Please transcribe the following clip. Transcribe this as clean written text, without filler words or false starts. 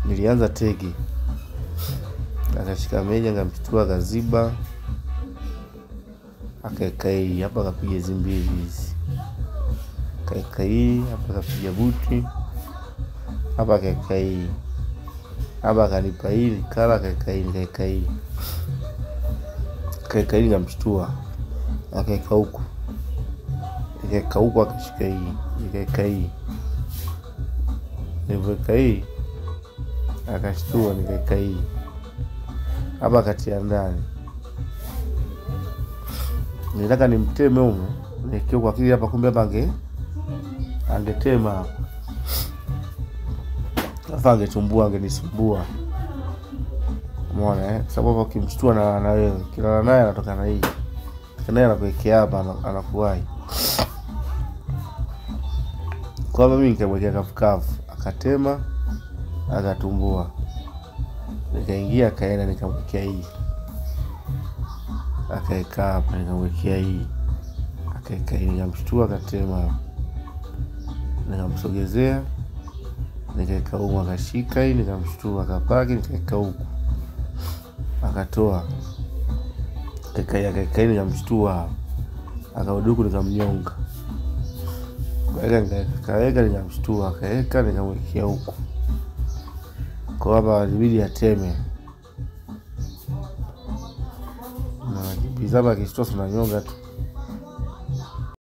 nilianza tege. Akashika meja nikamshtua akaziba. Akaeka hii hapa akapiga hizi mbili hizi. Akaeka hii hapa akapiga buti. Hapa akaeka hii. Hapa akanipa hii kala akaeka hii nikaeka hii. Akaeka hii nikamshtua. Akaeka huku. Nikaeka huku akashika hii. Nikaeka hii. Nikaeka hii. Akashtua nikaeka hii. Hapa katia ndani. Nilitaka nimteme huko. Nikio kwa akili hapa kumbe hapa angetema hapa. Hapa angetumbua angenisumbua. Umeona sababu ukimshtua na wewe kila naye anatoka na hii. Naye anakuwekea hapa anakuwai. Kwa hivyo mimi nikamwekea kafukafu, akatema, akatumbua. Nikaingia kaenda nikamwekea hii. Akaeka hapa nikamwekea hii. Akaeka hii nikamshtua akatema. Nikamsogezea. Nikaeka huko akashika hii nikamshtua akapaki nikaeka huko. Akatoa. Akaeka hii nikamshtua. Akauduku nikamnyonga. Kaeka nikamshtua akaeka nikamwekea huko. Kwa hapa ilibidi ateme. Na kibizaba kishtua tunanyonga tu.